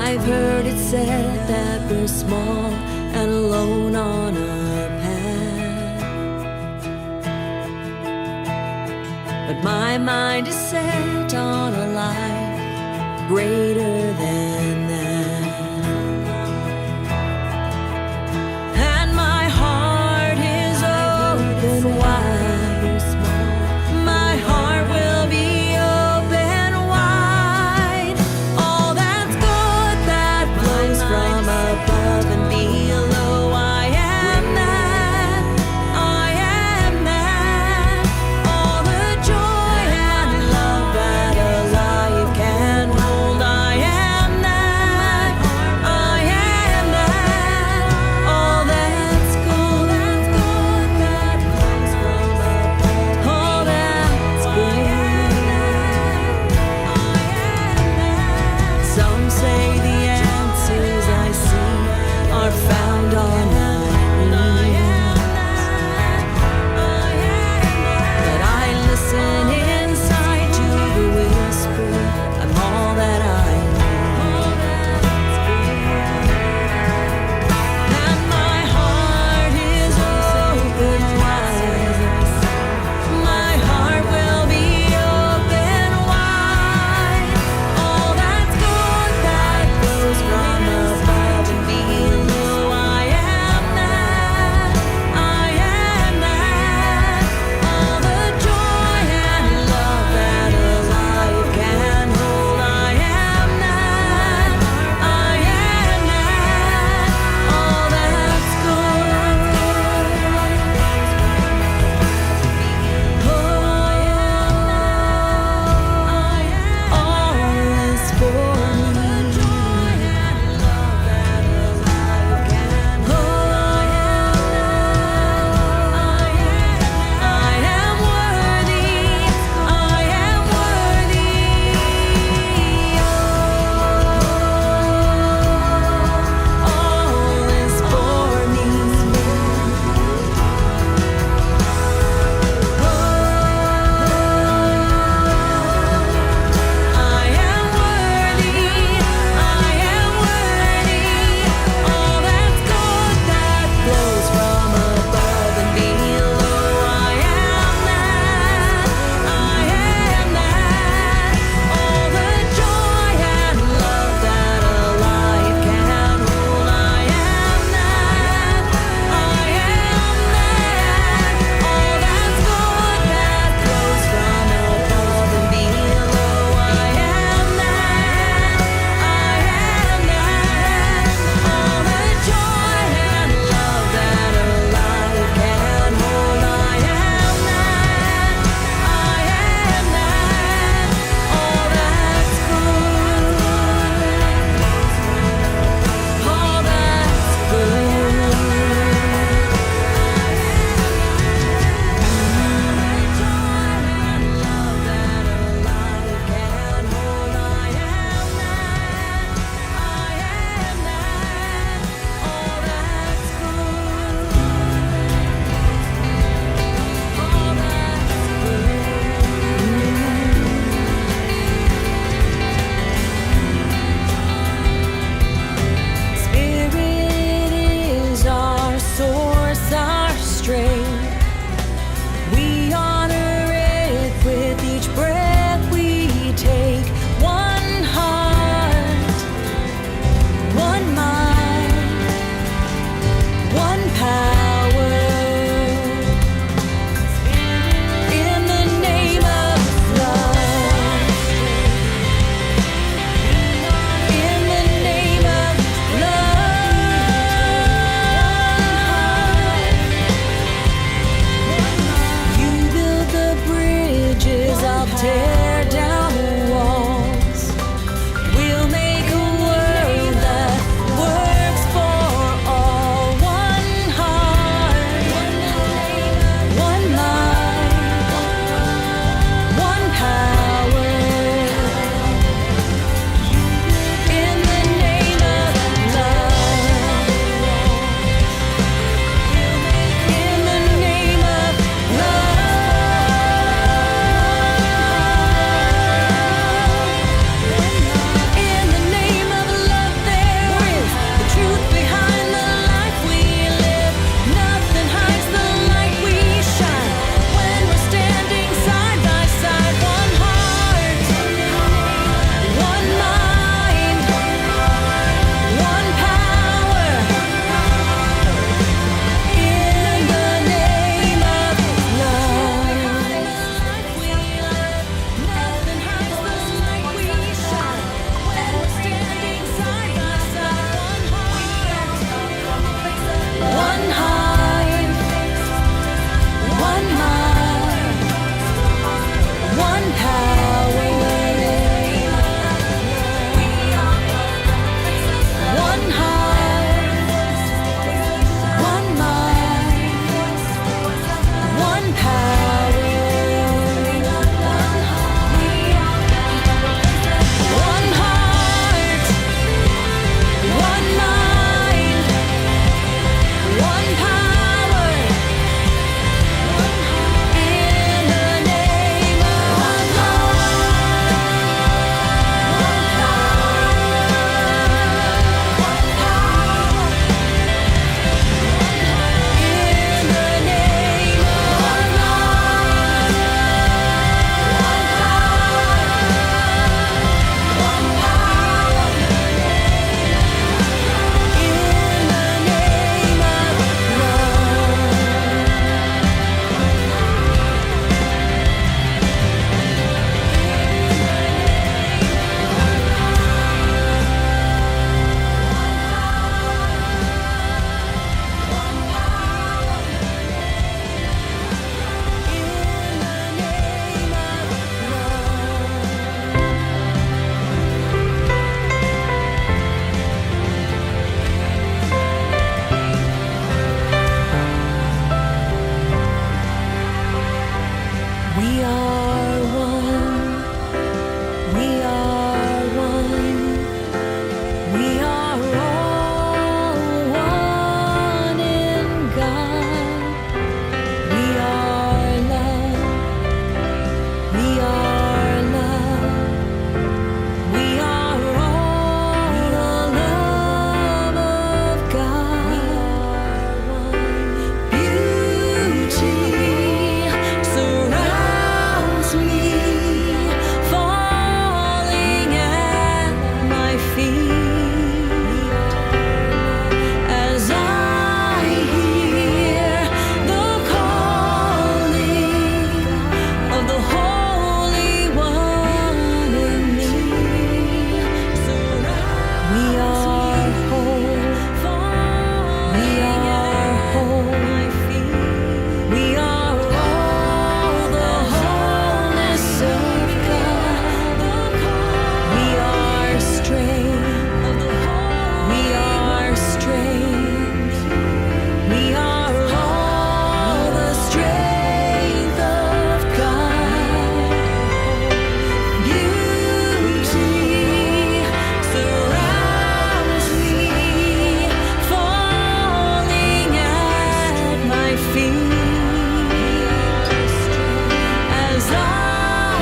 I've heard it said that we're small and alone on our path, but my mind is set on a life greater than that. And my heart is open wide. My heart will be open wide. All that's good that flows from above and below, I am that. I am that. All the joy and love that a life can hold, I am that.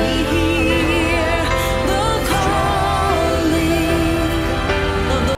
hear the calling of the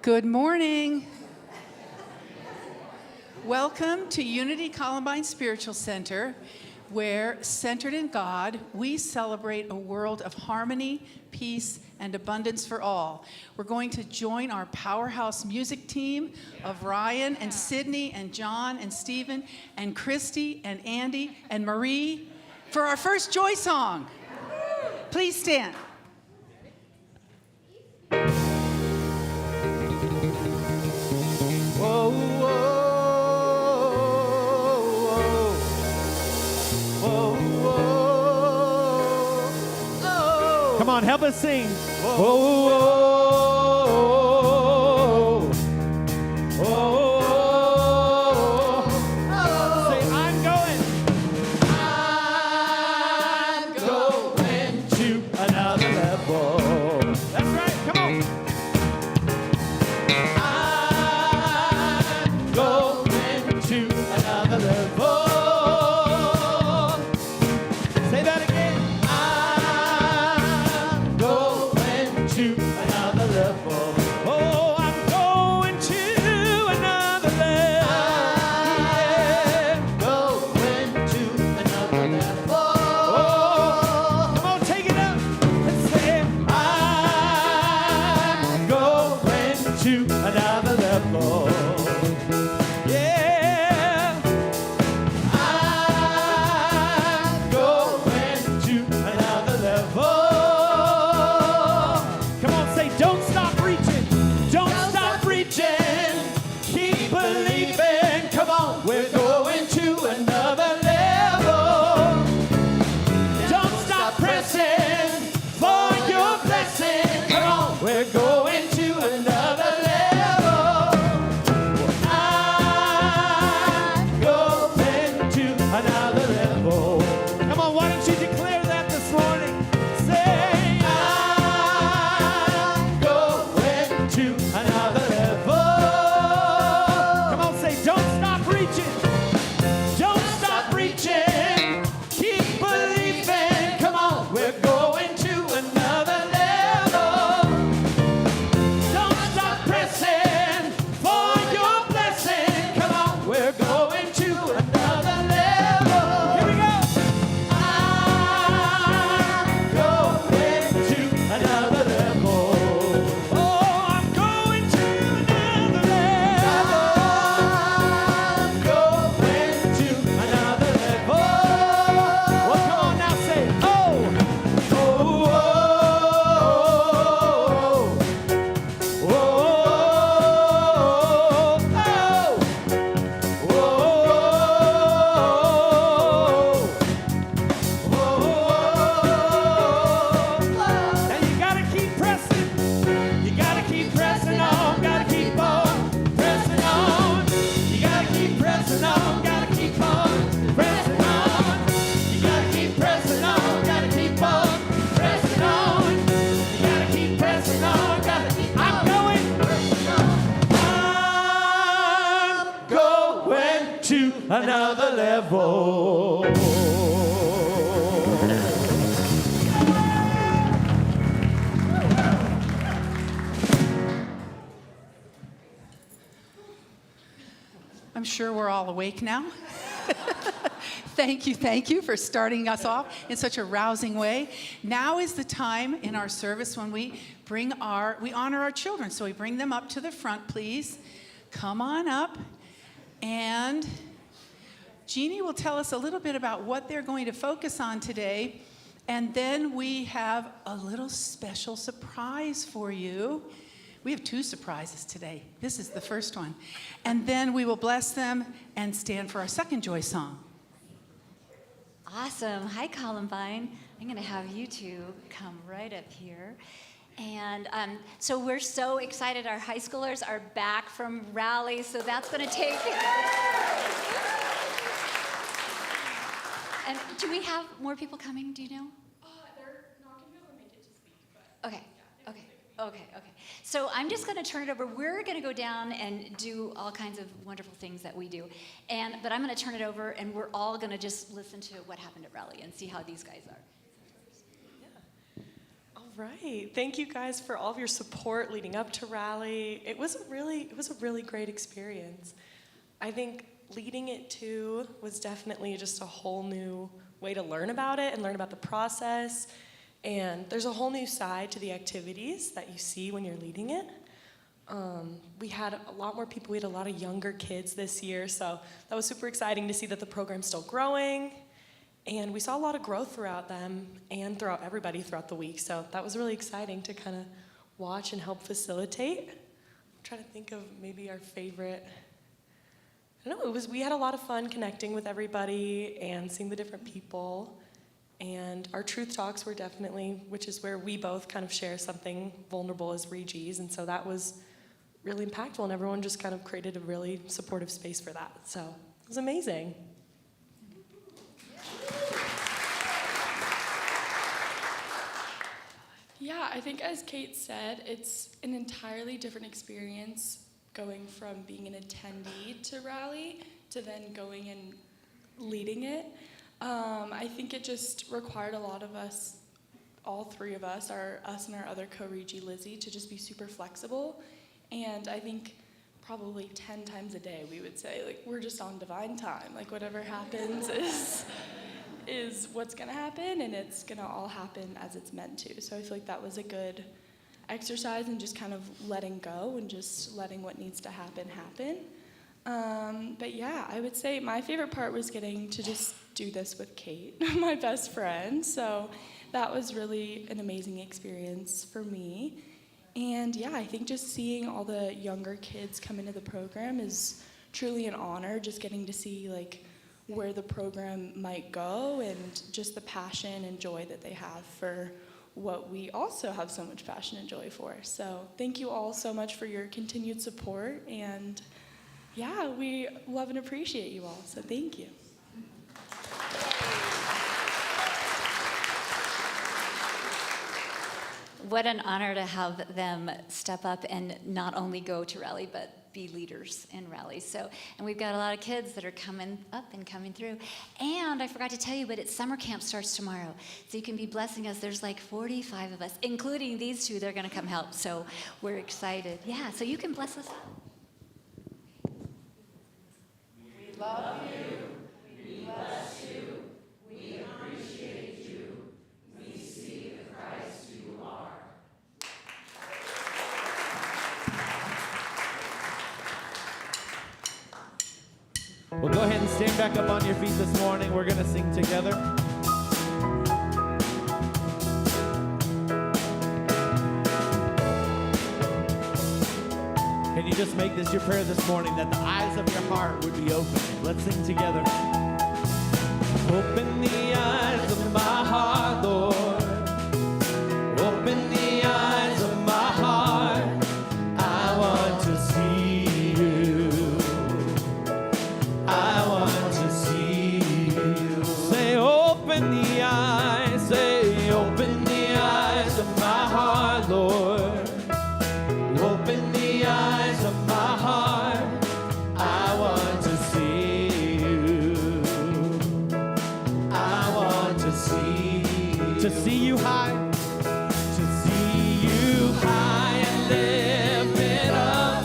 Good morning. Welcome to Unity Columbine Spiritual Center, where, centered in God, we celebrate a world of harmony, peace, and abundance for all. We're going to join our powerhouse music team of Ryan and Sydney and John and Stephen and Christy and Andy and Marie for our first Joy song. Please stand. Whoa, whoa, whoa, whoa, whoa. Come on, help us sing. Whoa, whoa, whoa, whoa. Say, I'm going to another level. That's right, come on. Yeah. reaching. Don't stop reaching. Keep believing. Come on, we're going to another level. Don't stop pressing for your blessing. Come on, we're going to another level. Here we go. I'm going to another level. Oh, I'm going to another level. I'm going to another level. Well, come on now, say, oh, oh, oh, oh, now you gotta keep pressing. You gotta keep pressing on. Gotta keep on pressing on. You gotta keep pressing on. Gotta keep on pressing on. You gotta keep pressing on. Gotta keep on pressing on. You gotta keep pressing on. I'm going to another level. I'm sure we're all awake now. Thank you for starting us off in such a rousing way. Now is the time in our service when we honor our children. So we bring them up to the front, please. Come on up. And Jeannie will tell us a little bit about what they're going to focus on today. And then we have a little special surprise for you. We have 2 surprises today. This is the first one. And then we will bless them and stand for our second joy song. Awesome. Hi, Columbine. I'm going to have you two come right up here. And so we're so excited. Our high schoolers are back from rally, so that's going to take... And do we have more people coming? Do you know? They're not going to be able to make it to speak, but... Okay. So I'm just going to turn it over. We're going to go down and do all kinds of wonderful things that we do. But I'm going to turn it over, and we're all going to just listen to what happened at Rally and see how these guys are. All right. Thank you guys for all of your support leading up to Rally. It was a really great experience. I think leading it to was definitely just a whole new way to learn about it and learn about the process. And there's a whole new side to the activities that you see when you're leading it. We had a lot more people. We had a lot of younger kids this year, so that was super exciting to see that the program's still growing. And we saw a lot of growth throughout them and throughout everybody throughout the week, so that was really exciting to kind of watch and help facilitate. I'm trying to think of maybe our favorite. I don't know, we had a lot of fun connecting with everybody and seeing the different people. And our truth talks were definitely, which is where we both kind of share something vulnerable as Regies, and so that was really impactful, and everyone just kind of created a really supportive space for that. So it was amazing. Yeah, I think as Kate said, it's an entirely different experience going from being an attendee to Rally to then going and leading it. I think it just required a lot of us, all 3 of us, us and our other co-Regie, Lizzie, to just be super flexible. And I think probably 10 times a day we would say, like, we're just on divine time. Like, whatever happens is what's going to happen, and it's going to all happen as it's meant to. So I feel like that was a good exercise in just kind of letting go and just letting what needs to happen happen. But yeah, I would say my favorite part was getting to just do this with Kate, my best friend. So that was really an amazing experience for me. And yeah, I think just seeing all the younger kids come into the program is truly an honor, just getting to see like where the program might go and just the passion and joy that they have for what we also have so much passion and joy for. So thank you all so much for your continued support, and yeah, we love and appreciate you all, so thank you. What an honor to have them step up and not only go to Rally, but be leaders in Rally. So, and we've got a lot of kids that are coming up and coming through. And I forgot to tell you, but it's summer camp starts tomorrow. So you can be blessing us. There's like 45 of us, including these two. They're going to come help. So we're excited. Yeah, so you can bless us. We love you. Well, go ahead and stand back up on your feet this morning. We're going to sing together. Can you just make this your prayer this morning, that the eyes of your heart would be open? Let's sing together. Open the eyes of my heart, Lord. Open the eyes of my heart. I want to see you. I want to see you. Say, open the eyes. Say, open the eyes of my heart, Lord. Open the eyes of my heart. I want to see you. I want to see you high. To see you high and lifted up,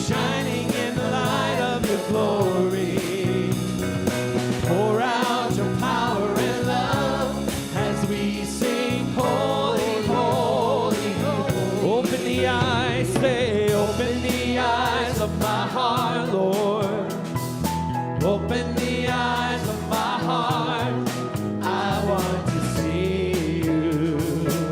shining in the light of your glory. Pour out your power and love as we sing, holy, holy, holy. Open the eyes, say, open the eyes of my heart, Lord. Open the eyes of my heart. I want to see you.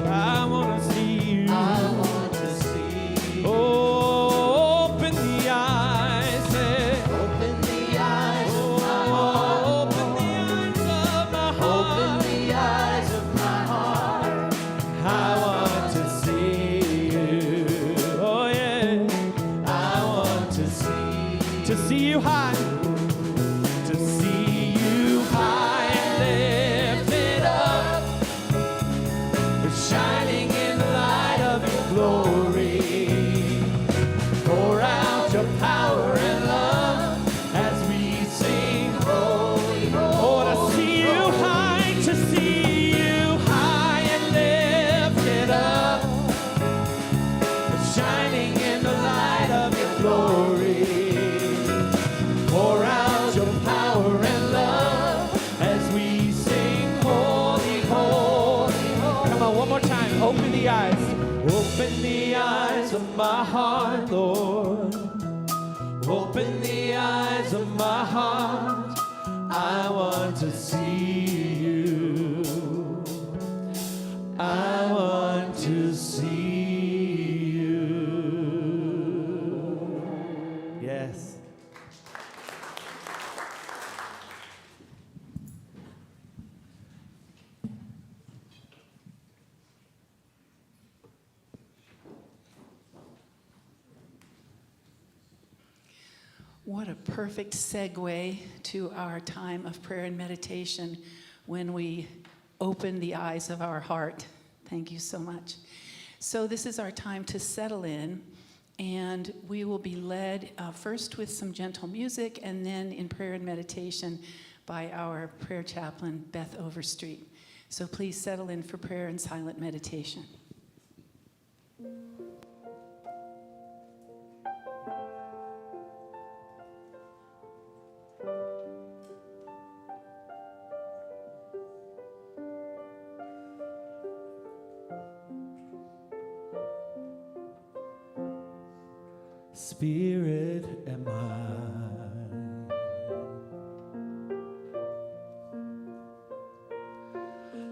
I want to see you. I want to see you. Oh, open the eyes, say. Open the eyes of my heart. Open the eyes of my heart. Open the eyes of my heart. I want to see you. Oh yeah. I want to see you high. To see you high and lifted up, shining in the light of your glory. Pour out your power and love as we sing, holy, holy. Oh, to see you high and lifted up, shining in the light of your glory. Pour out your power and love as we sing, holy, holy, holy. Come on, one more time. Open the eyes. Open the eyes of my heart, Lord. Open the eyes of my heart. I want to see you. I want to see you. Yes. What a perfect segue to our time of prayer and meditation when we open the eyes of our heart. Thank you so much. So this is our time to settle in, and we will be led first with some gentle music and then in prayer and meditation by our prayer chaplain, Beth Overstreet. So please settle in for prayer and silent meditation. Spirit am I,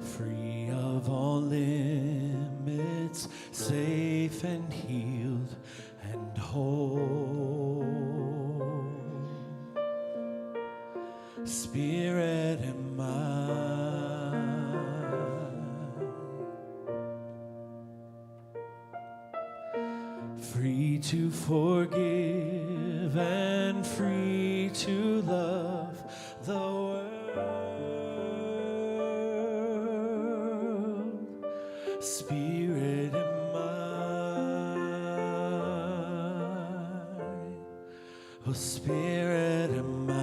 free of all limits, safe and healed and whole. Spirit am I, free to forgive and free to love the world. Spirit am I, spirit of mine.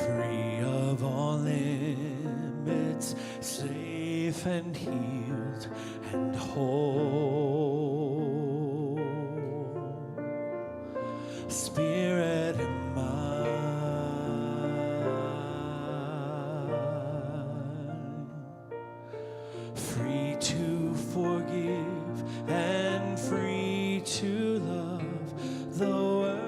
Free of all limits, safe and healed and whole. Spirit of mine, free to forgive and free to love the world.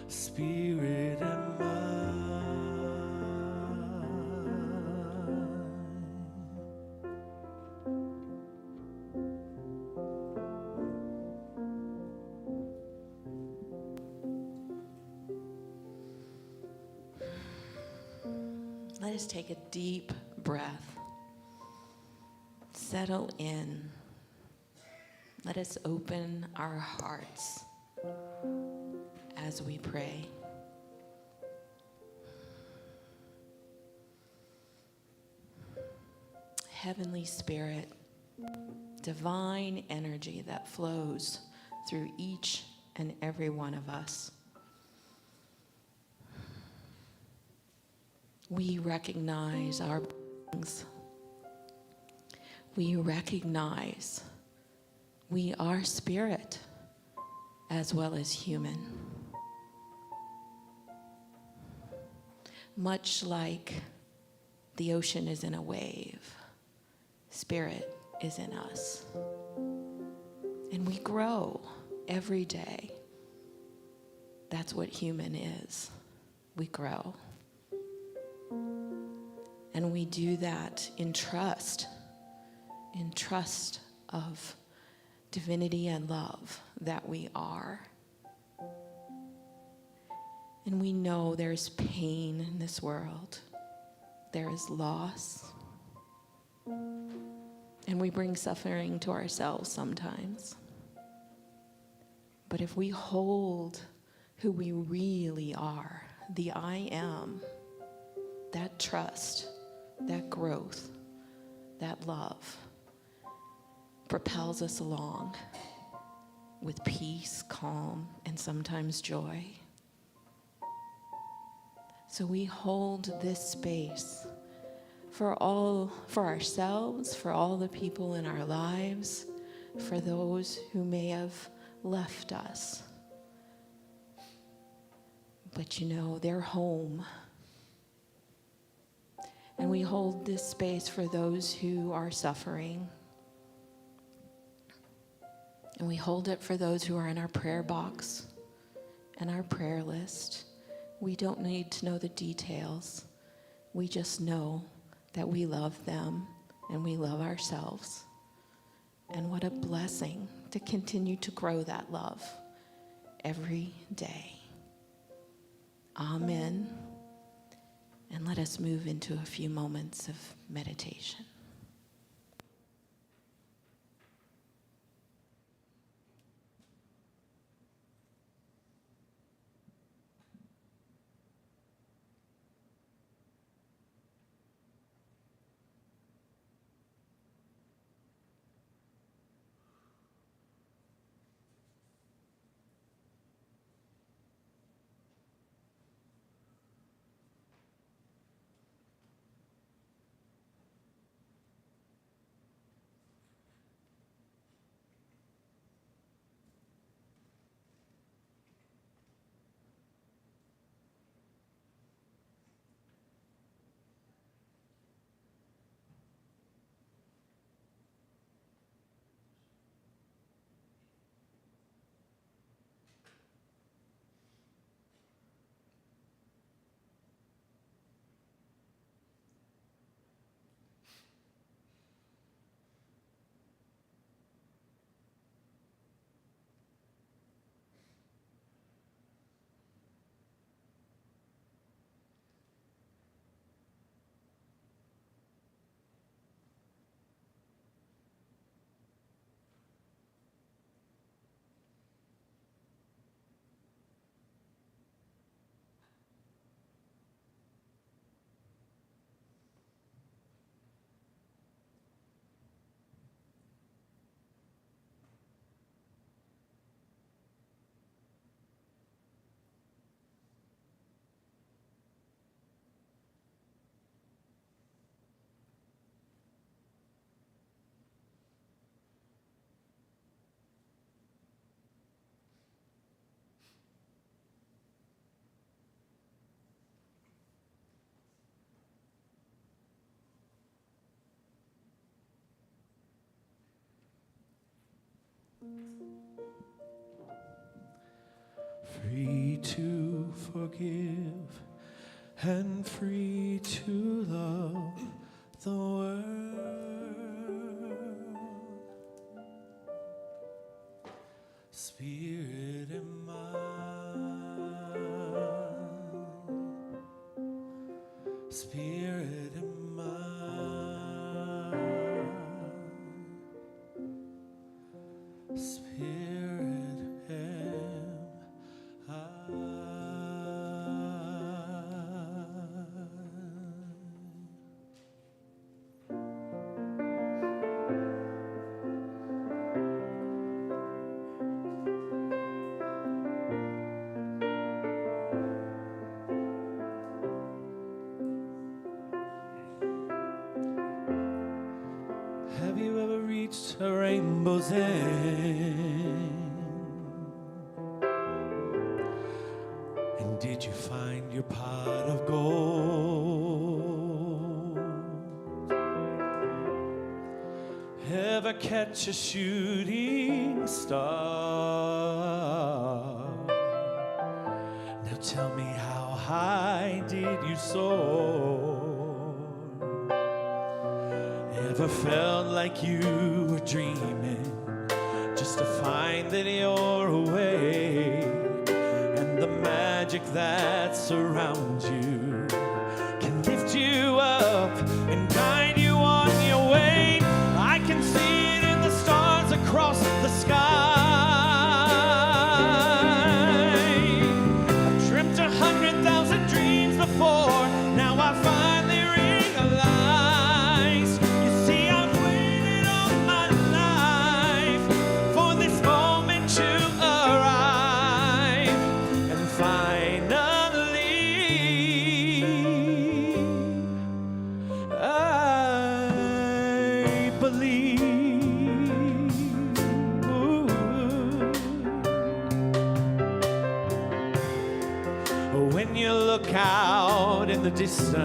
Spirit of mine. Let us take a deep breath. Settle in. Let us open our hearts as we pray. Heavenly Spirit, divine energy that flows through each and every one of us. We recognize our beings. We recognize we are spirit as well as human. Much like the ocean is in a wave, spirit is in us. And we grow every day. That's what human is. We grow. And we do that in trust of divinity and love that we are. And we know there's pain in this world. There is loss. And we bring suffering to ourselves sometimes. But if we hold who we really are, the I am, that trust, that growth, that love propels us along with peace, calm, and sometimes joy. So we hold this space for ourselves, for all the people in our lives, for those who may have left us. But you know, they're home. And we hold this space for those who are suffering. And we hold it for those who are in our prayer box and our prayer list. We don't need to know the details. We just know that we love them and we love ourselves. And what a blessing to continue to grow that love every day. Amen. And let us move into a few moments of meditation. to forgive and free to love the world. Spirit and mind, spirit and mind, spirit am I. Have you ever reached a rainbow's end? And did you find your pot of gold? Ever catch a shooting star? Now tell me, how high did you soar? Ever felt like you were dreaming just to find that you're awake, and the magic that surrounds you can lift you up and guide you on your way? I can see it in the stars across the sky. I've dreamt 100,000 dreams before, now I finally realize. You see, I've waited all my life for this moment to arrive, and finally I believe. When you look out in the distance,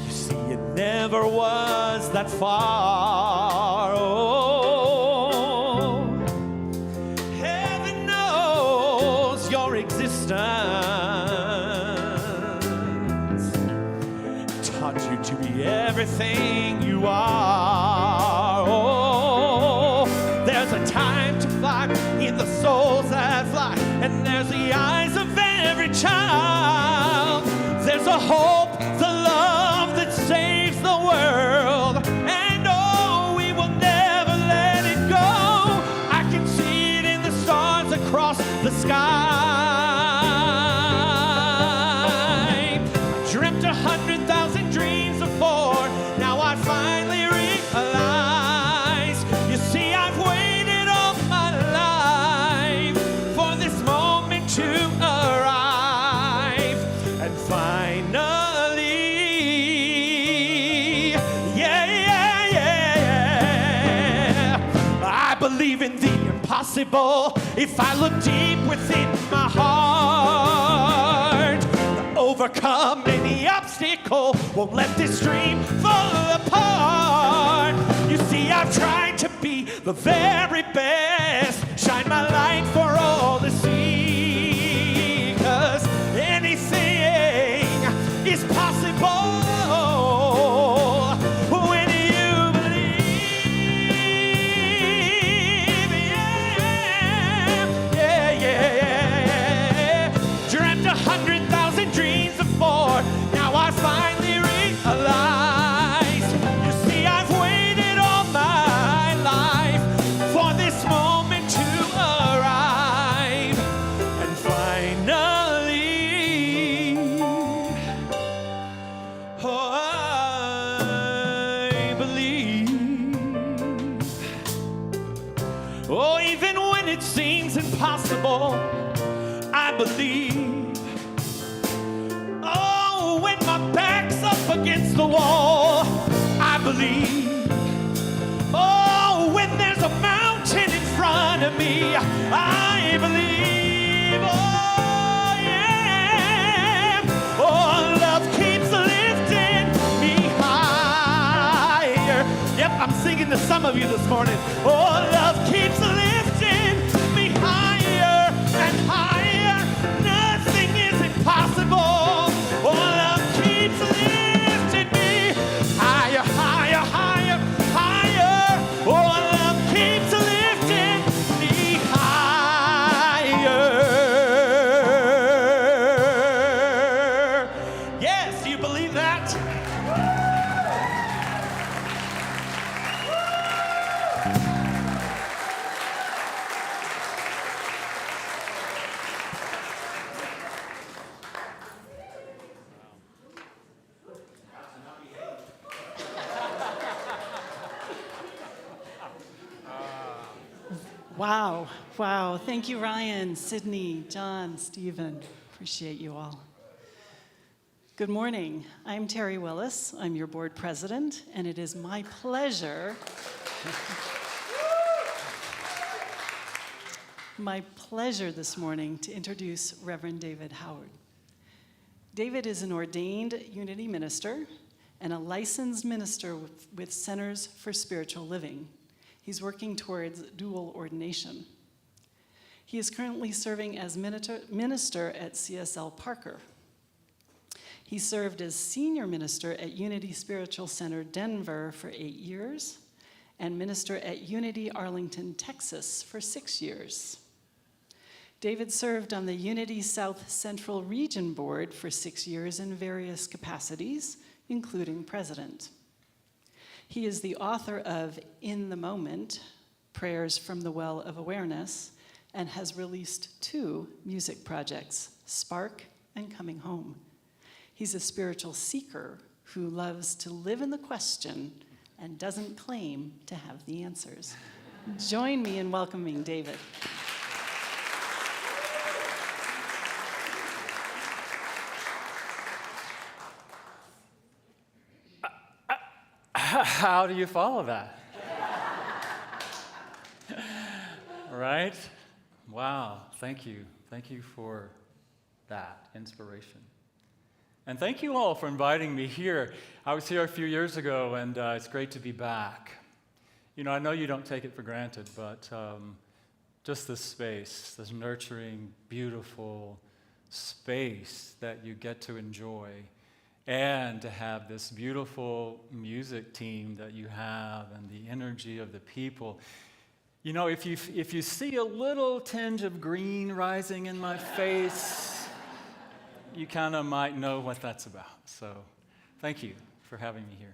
you see it never was that far. Oh, heaven knows your existence, taught you to be everything you are. Oh, there's a time to fly in the souls that fly, and there's the eyes of every child. There's a hope, the love that saves the world, and oh, we will never let it go. I can see it in the stars across the sky. I dreamt 100,000 dreams before, now I finally realize. You see, I've waited all my life for this moment to arrive, and finally, I believe in the impossible. If I look deep within my heart, overcome any obstacle, won't let this dream fall apart. You see, I've tried to be the very best, shine my light for all to see, 'cause anything is possible when you believe. Yeah. Dreamt 100,000 dreams before, now I finally realize. You see, I've waited all my life for this moment to arrive, and finally, oh, I believe. Oh, even when it seems impossible, I believe. Oh, when my back's up against the wall, I believe. Oh, when there's a mountain in front of me, I believe. Oh, yeah. Oh, love keeps lifting me higher. Yep, I'm singing to some of you this morning. Oh, love keeps lifting Yes, do you believe that? Wow, wow. Thank you, Ryan, Sydney, John, Stephen. Appreciate you all. Good morning. I'm Terry Willis. I'm your board president, and it is my pleasure this morning to introduce Reverend David Howard. David is an ordained Unity minister and a licensed minister with Centers for Spiritual Living. He's working towards dual ordination. He is currently serving as minister at CSL Parker. He served as senior minister at Unity Spiritual Center Denver for 8 years and minister at Unity Arlington, Texas for 6 years. David served on the Unity South Central Region Board for 6 years in various capacities, including president. He is the author of In the Moment, Prayers from the Well of Awareness, and has released 2 music projects, Spark and Coming Home. He's a spiritual seeker who loves to live in the question and doesn't claim to have the answers. Join me in welcoming David. How do you follow that? Right? Wow, thank you. Thank you for that inspiration. And thank you all for inviting me here. I was here a few years ago, and it's great to be back. You know, I know you don't take it for granted, but just this space, this nurturing, beautiful space that you get to enjoy, and to have this beautiful music team that you have and the energy of the people. You know, if you see a little tinge of green rising in my face, you kind of might know what that's about. So thank you for having me here.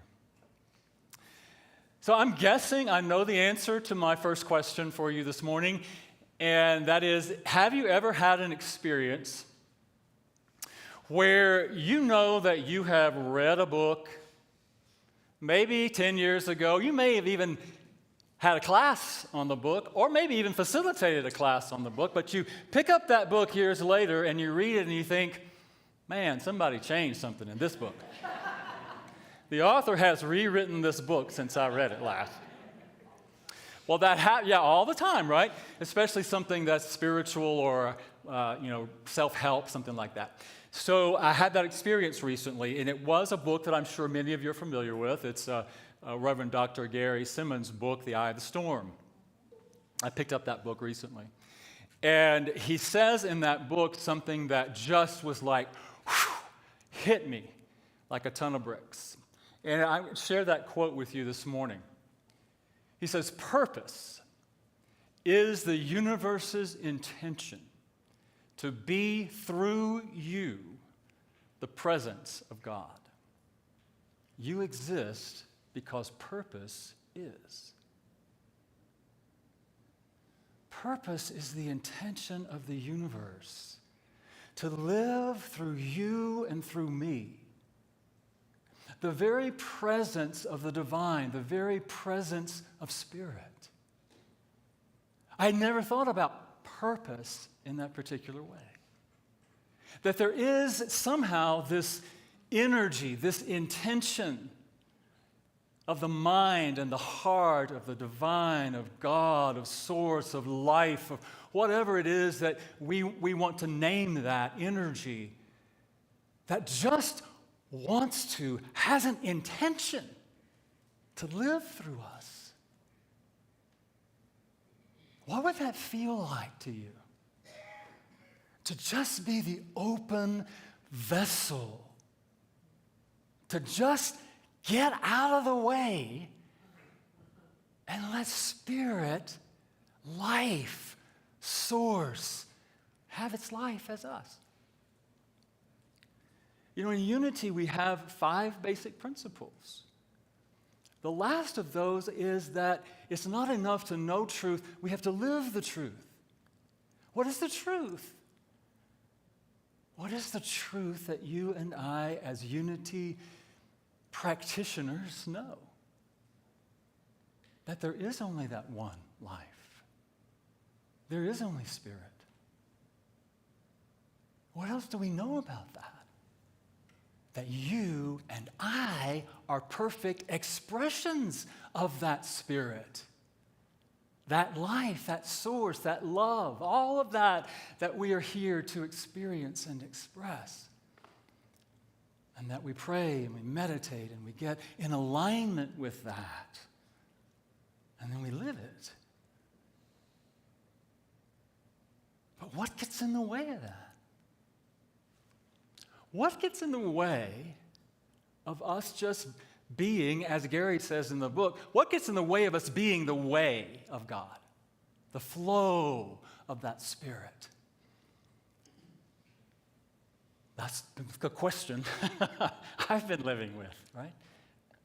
So I'm guessing I know the answer to my first question for you this morning, and that is, have you ever had an experience where you know that you have read a book, maybe 10 years ago, you may have even had a class on the book, or maybe even facilitated a class on the book, but you pick up that book years later and you read it and you think, man, somebody changed something in this book. The author has rewritten this book since I read it last. Well, all the time, right? Especially something that's spiritual or self-help, something like that. So I had that experience recently, and it was a book that I'm sure many of you are familiar with. It's Reverend Dr. Gary Simmons' book, The Eye of the Storm. I picked up that book recently. And he says in that book something that just was like, whew, hit me like a ton of bricks. And I share that quote with you this morning. He says, "Purpose is the universe's intention to be through you the presence of God. You exist because purpose is." Purpose is the intention of the universe to live through you and through me. The very presence of the divine, the very presence of spirit. I had never thought about purpose in that particular way. That there is somehow this energy, this intention of the mind and the heart of the divine, of God, of source, of life, of whatever it is that we want to name that energy, that just has an intention to live through us. What would that feel like to you? To just be the open vessel, to just get out of the way and let spirit, life, source, have its life as us. You know, in unity, we have 5 basic principles. The last of those is that it's not enough to know truth, we have to live the truth. What is the truth? What is the truth that you and I, as unity practitioners, know? That there is only that one life. There is only Spirit. What else do we know about that? That you and I are perfect expressions of that Spirit. That life, that source, that love, all of that we are here to experience and express. And that we pray and we meditate and we get in alignment with that. And then we live it. But what gets in the way of that? What gets in the way of us just being, as Gary says in the book, what gets in the way of us being the way of God? The flow of that Spirit. That's the question I've been living with, right?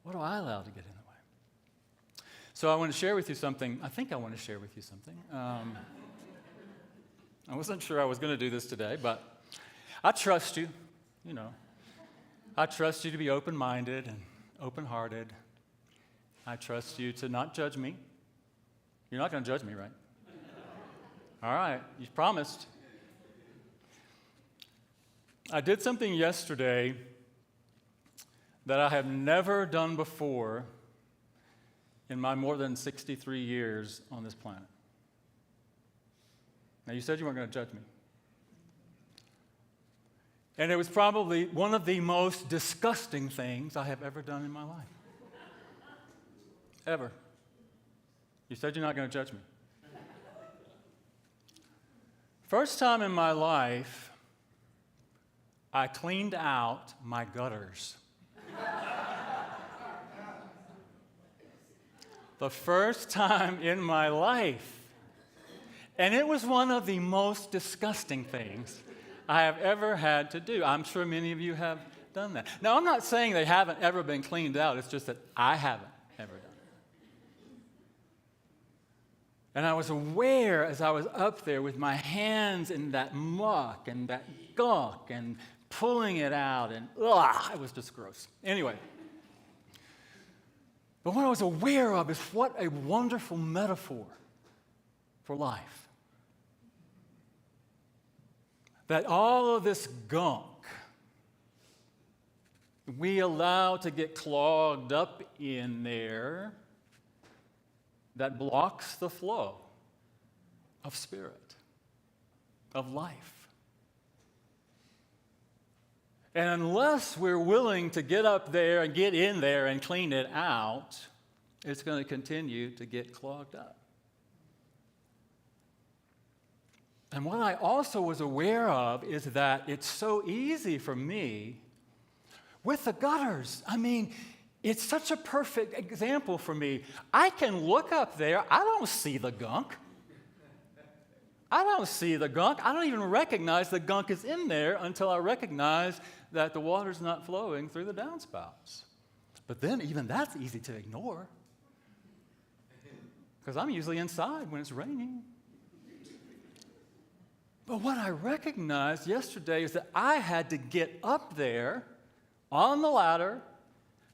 What do I allow to get in the way? So I want to share with you something. I think I want to share with you something. I wasn't sure I was going to do this today, but I trust you. You know, I trust you to be open-minded and open-hearted. I trust you to not judge me. You're not going to judge me, right? All right, you promised. I did something yesterday that I have never done before in my more than 63 years on this planet. Now, you said you weren't going to judge me. And it was probably one of the most disgusting things I have ever done in my life. Ever. You said you're not going to judge me. First time in my life, I cleaned out my gutters. The first time in my life. And it was one of the most disgusting things I have ever had to do. I'm sure many of you have done that. Now, I'm not saying they haven't ever been cleaned out. It's just that I haven't ever done it. And I was aware as I was up there with my hands in that muck and that gunk and pulling it out, and it was just gross. Anyway. But what I was aware of is what a wonderful metaphor for life. That all of this gunk we allow to get clogged up in there that blocks the flow of Spirit, of life. And unless we're willing to get up there and get in there and clean it out, it's going to continue to get clogged up. And what I also was aware of is that it's so easy for me with the gutters. I mean, it's such a perfect example for me. I can look up there. I don't see the gunk. I don't see the gunk. I don't even recognize the gunk is in there until I recognize that the water's not flowing through the downspouts. But then even that's easy to ignore because I'm usually inside when it's raining. But what I recognized yesterday is that I had to get up there on the ladder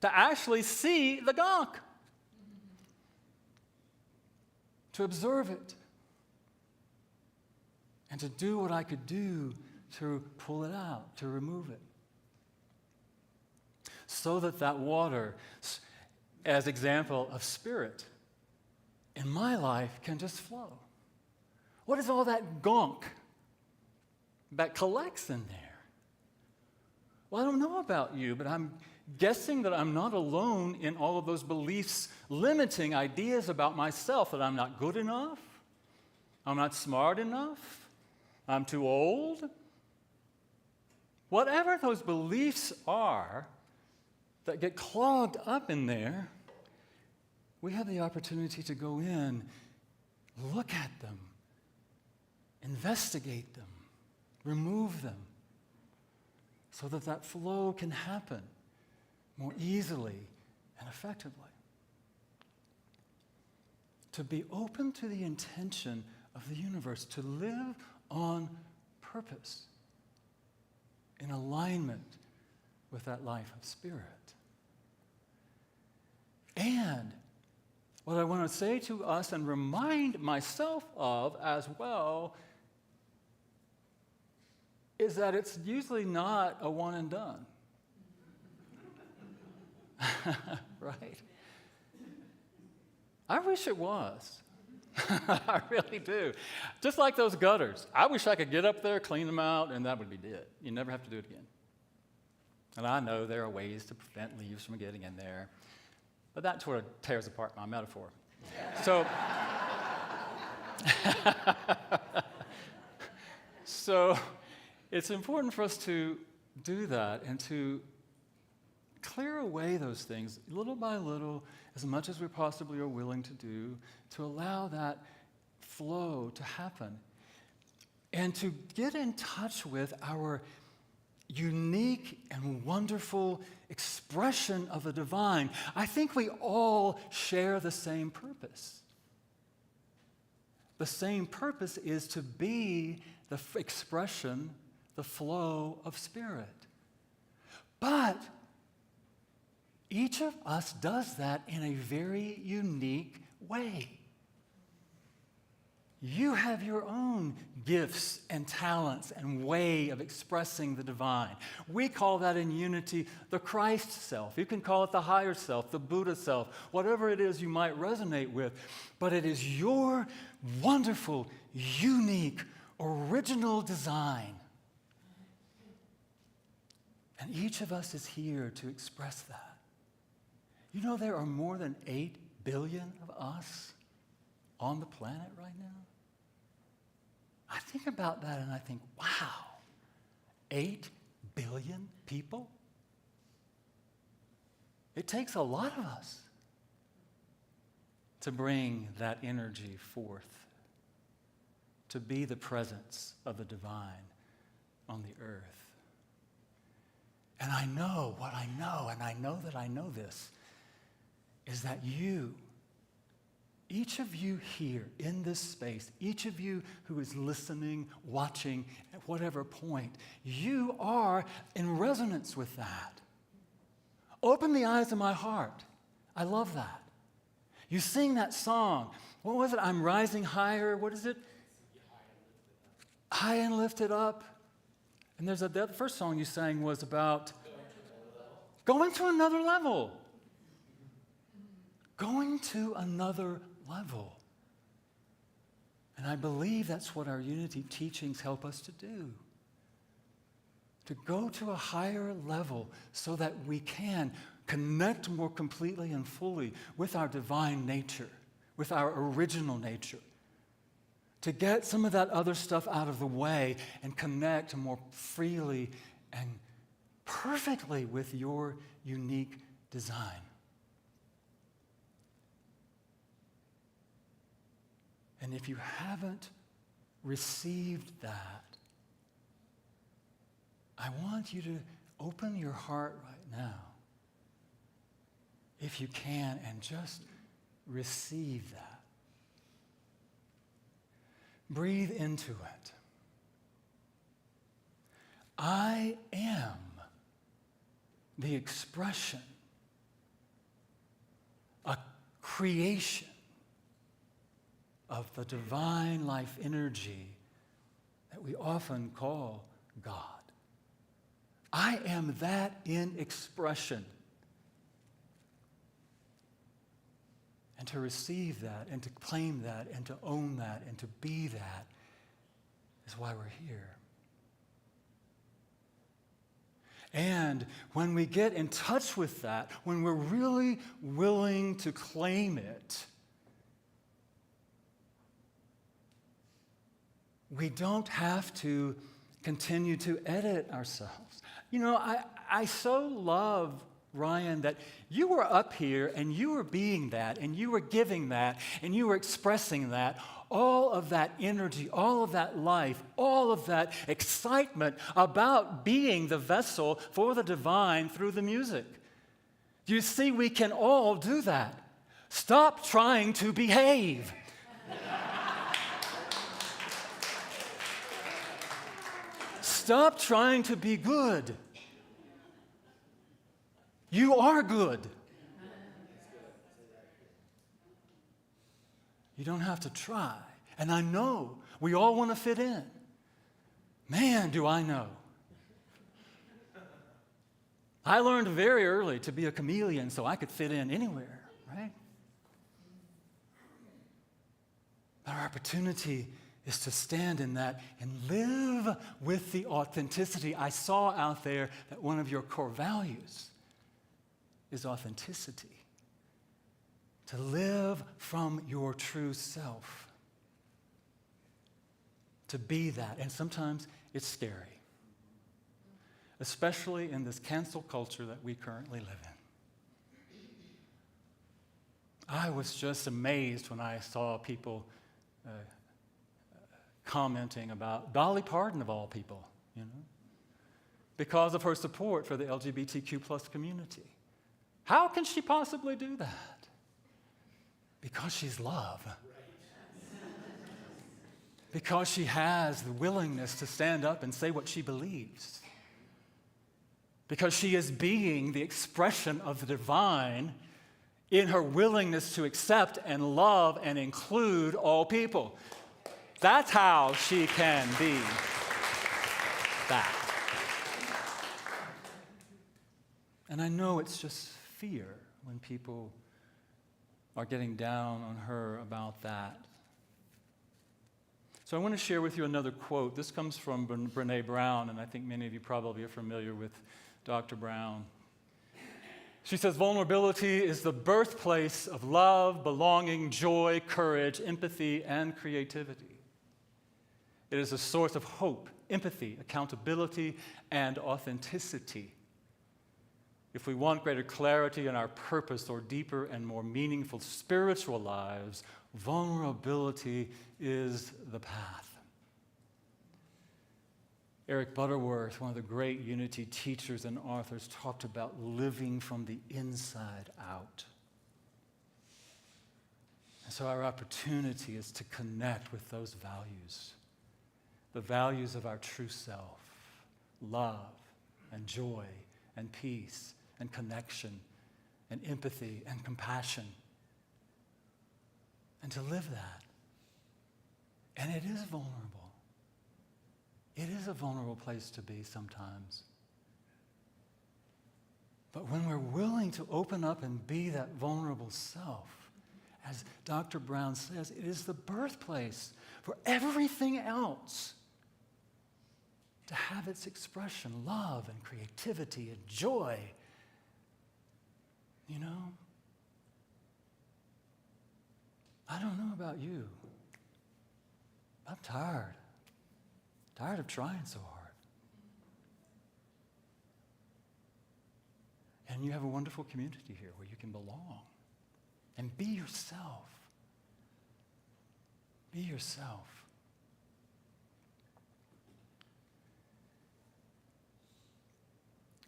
to actually see the gunk, to observe it, and to do what I could do to pull it out, to remove it, so that that water, as example of Spirit, in my life can just flow. What is all that gunk that collects in there? Well, I don't know about you, but I'm guessing that I'm not alone in all of those beliefs, limiting ideas about myself, that I'm not good enough, I'm not smart enough, I'm too old. Whatever those beliefs are that get clogged up in there, we have the opportunity to go in, look at them, investigate them, remove them, so that that flow can happen more easily and effectively. To be open to the intention of the universe, to live on purpose in alignment with that life of spirit. And what I want to say to us and remind myself of as well is that it's usually not a one and done. Right? I wish it was. I really do. Just like those gutters. I wish I could get up there, clean them out, and that would be it. You never have to do it again. And I know there are ways to prevent leaves from getting in there, but that sort of tears apart my metaphor. So it's important for us to do that and to clear away those things little by little, as much as we possibly are willing to do, to allow that flow to happen and to get in touch with our unique and wonderful expression of the divine. I think we all share the same purpose. The same purpose is to be the expression, the flow of spirit. But each of us does that in a very unique way. You have your own gifts and talents and way of expressing the divine. We call that in unity the Christ self. You can call it the higher self, the Buddha self, whatever it is you might resonate with. But it is your wonderful, unique, original design. And each of us is here to express that. You know, there are more than 8 billion of us on the planet right now. I think about that and I think, wow, 8 billion people? It takes a lot of us to bring that energy forth, to be the presence of the divine on the earth. And I know what I know, and I know that I know this, is that you, each of you here in this space, each of you who is listening, watching, at whatever point, you are in resonance with that. Open the eyes of my heart. I love that. You sing that song. What was it? I'm rising higher. What is it? High and lifted up. And there's the first song you sang was about going to another level. Going to another level. And I believe that's what our unity teachings help us to do. To go to a higher level so that we can connect more completely and fully with our divine nature, with our original nature. To get some of that other stuff out of the way and connect more freely and perfectly with your unique design. And if you haven't received that, I want you to open your heart right now, if you can, and just receive that. Breathe into it. I am the expression, a creation of the divine life energy that we often call God. I am that in expression. And to receive that, and to claim that, and to own that, and to be that is why we're here. And when we get in touch with that, when we're really willing to claim it, we don't have to continue to edit ourselves. You know, I so love Ryan, that you were up here and you were being that and you were giving that and you were expressing that, all of that energy, all of that life, all of that excitement about being the vessel for the divine through the music. Do you see, we can all do that. Stop trying to behave. Stop trying to be good. You are good. You don't have to try. And I know we all want to fit in. Man, do I know. I learned very early to be a chameleon so I could fit in anywhere, right? Our opportunity is to stand in that and live with the authenticity. I saw out there that one of your core values is authenticity. To live from your true self. To be that. And sometimes it's scary. Especially in this cancel culture that we currently live in. I was just amazed when I saw people commenting about Dolly Parton, of all people, because of her support for the LGBTQ plus community. How can she possibly do that? Because she's love. Because she has the willingness to stand up and say what she believes. Because she is being the expression of the divine in her willingness to accept and love and include all people. That's how she can be that. And I know it's just fear when people are getting down on her about that. So I want to share with you another quote. This comes from Brené Brown, and I think many of you probably are familiar with Dr. Brown. She says, vulnerability is the birthplace of love, belonging, joy, courage, empathy, and creativity. It is a source of hope, empathy, accountability, and authenticity. If we want greater clarity in our purpose or deeper and more meaningful spiritual lives, vulnerability is the path. Eric Butterworth, one of the great Unity teachers and authors, talked about living from the inside out. And so our opportunity is to connect with those values, the values of our true self, love and joy and peace and connection and empathy and compassion, and to live that. And it is vulnerable. It is a vulnerable place to be sometimes. But when we're willing to open up and be that vulnerable self, as Dr. Brown says, it is the birthplace for everything else to have its expression, love and creativity and joy. I don't know about you. I'm tired. Tired of trying so hard. And you have a wonderful community here where you can belong and be yourself. Be yourself.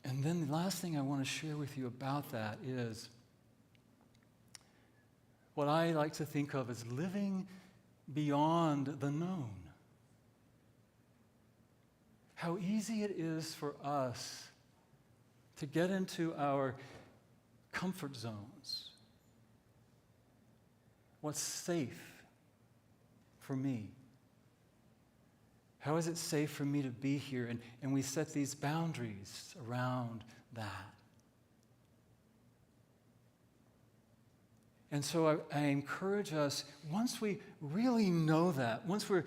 And then the last thing I want to share with you about that is what I like to think of as living beyond the known. How easy it is for us to get into our comfort zones. What's safe for me? How is it safe for me to be here? And we set these boundaries around that. And so I encourage us, once we really know that, once we're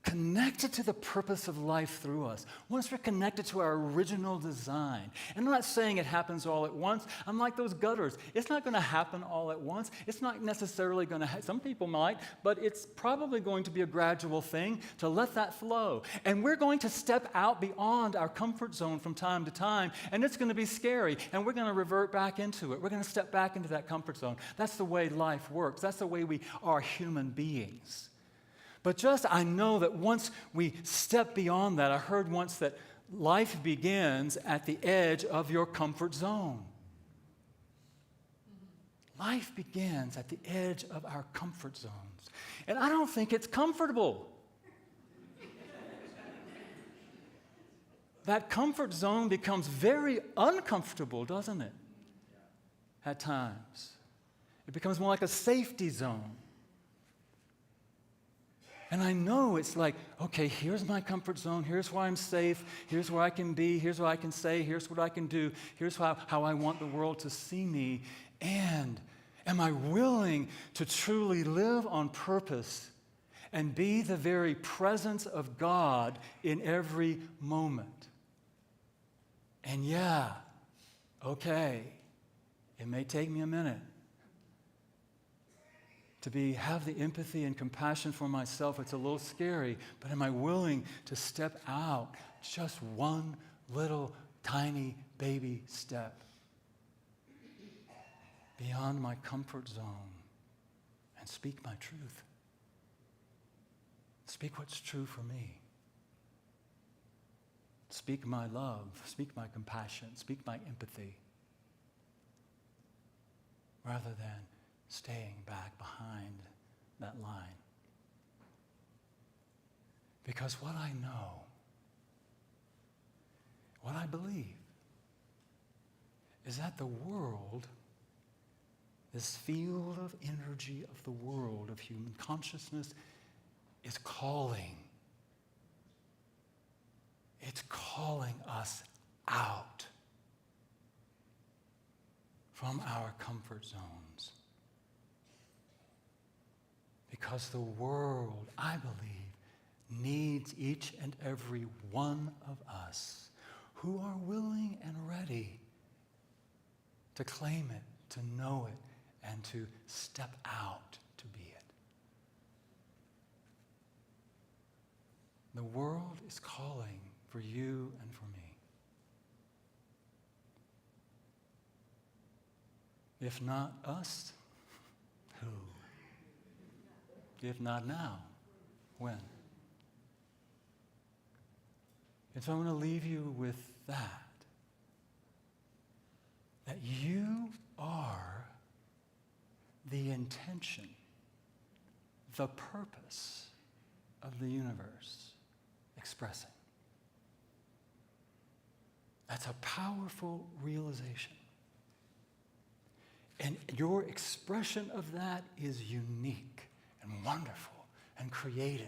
connected to the purpose of life through us, once we're connected to our original design, and I'm not saying it happens all at once. I'm like those gutters. It's not going to happen all at once. It's not necessarily going to some people might, but it's probably going to be a gradual thing to let that flow. And we're going to step out beyond our comfort zone from time to time, and it's going to be scary, and we're going to revert back into it. We're going to step back into that comfort zone. That's the way life works. That's the way we are human beings. But I know that once we step beyond that, I heard once that life begins at the edge of your comfort zone. Life begins at the edge of our comfort zones. And I don't think it's comfortable. That comfort zone becomes very uncomfortable, doesn't it? At times. It becomes more like a safety zone. And I know it's like, okay, here's my comfort zone. Here's where I'm safe. Here's where I can be. Here's what I can say. Here's what I can do. Here's how I want the world to see me. And am I willing to truly live on purpose and be the very presence of God in every moment? And yeah, okay, it may take me a minute to have the empathy and compassion for myself. It's a little scary, but am I willing to step out just one little tiny baby step beyond my comfort zone and speak my truth? Speak what's true for me. Speak my love, speak my compassion, speak my empathy, rather than staying back behind that line. Because what I know, what I believe, is that the world, this field of energy of the world of human consciousness, is calling. It's calling us out from our comfort zones. Because the world, I believe, needs each and every one of us who are willing and ready to claim it, to know it, and to step out to be it. The world is calling for you and for me. If not us, who? If not now, when? And so I'm going to leave you with that you are the intention, the purpose of the universe expressing. That's a powerful realization. And your expression of that is unique and wonderful and creative.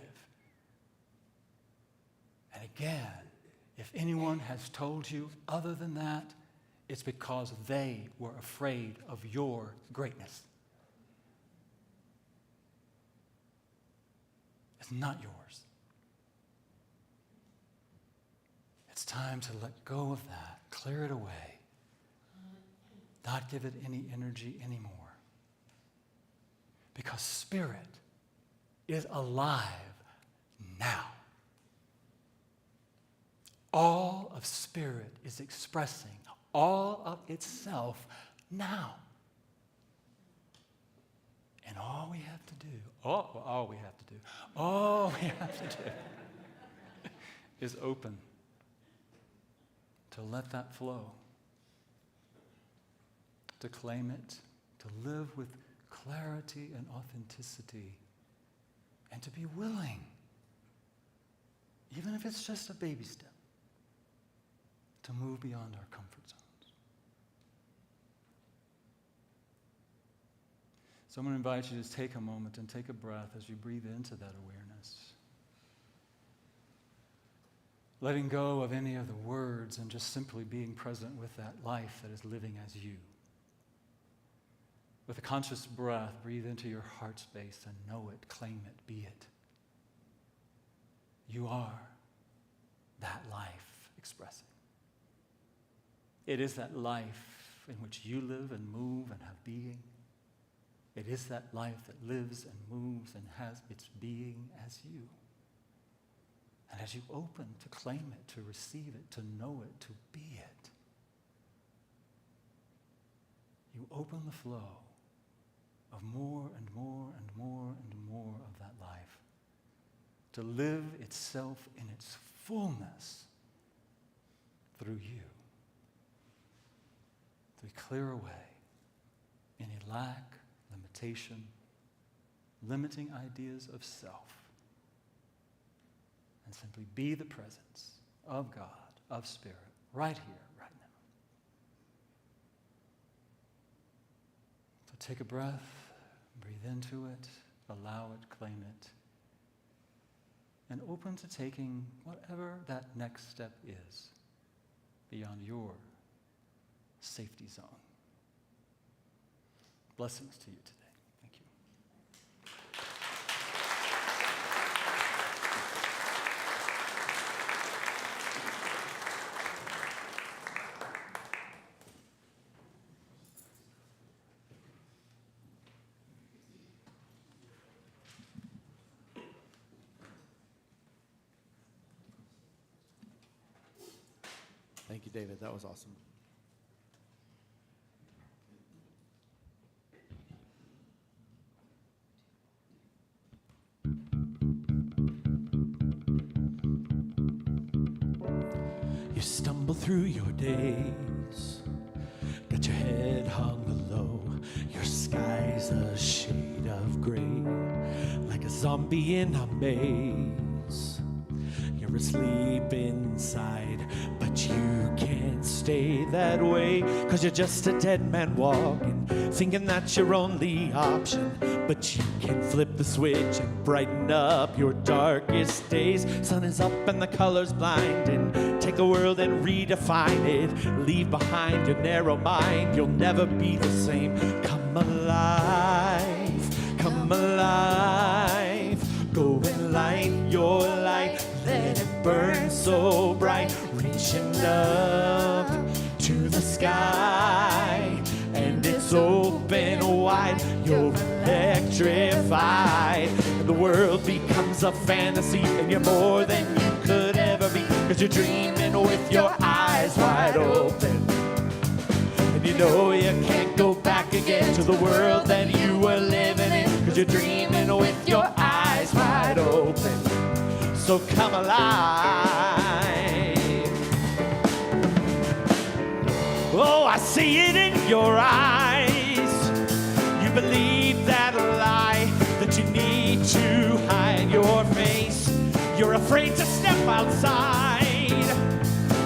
And again, if anyone has told you other than that, it's because they were afraid of your greatness. It's not yours. It's time to let go of that, clear it away, not give it any energy anymore. Because spirit is alive now. All of spirit is expressing all of itself now. And all we have to do is open to let that flow, to claim it, to live with clarity and authenticity, and to be willing, even if it's just a baby step, to move beyond our comfort zones. So I'm going to invite you to take a moment and take a breath as you breathe into that awareness. Letting go of any of the words and just simply being present with that life that is living as you. With a conscious breath, breathe into your heart space and know it, claim it, be it. You are that life expressing. It is that life in which you live and move and have being. It is that life that lives and moves and has its being as you. And as you open to claim it, to receive it, to know it, to be it, you open the flow of more and more and more and more of that life to live itself in its fullness through you, to clear away any lack, limitation, limiting ideas of self, and simply be the presence of God, of Spirit, right here, right now. So take a breath, breathe into it, allow it, claim it, and open to taking whatever that next step is beyond your safety zone. Blessings to you today. Thank you. Thank you, David. That was awesome. You stumble through your days, got your head hung low, your sky's a shade of gray, like a zombie in a maze. You're asleep inside, but you can't stay that way, 'cause you're just a dead man walking, thinking that's your only option. But you can flip the switch and brighten up your darkest days. Sun is up and the colors blinding. Take a world and redefine it. Leave behind your narrow mind. You'll never be the same. Come alive, come alive. Go and light your light. Let it burn so bright. Reaching up to the sky. And it's open wide, you're electrified. And the world becomes a fantasy, and you're more than you could ever be, 'cause you're dreaming with your eyes wide open. And you know you can't go back again to the world that you were living in, 'cause you're dreaming with your eyes wide open. So come alive. Oh, I see it in your eyes. You believe that lie, that you need to hide your face. You're afraid to step outside,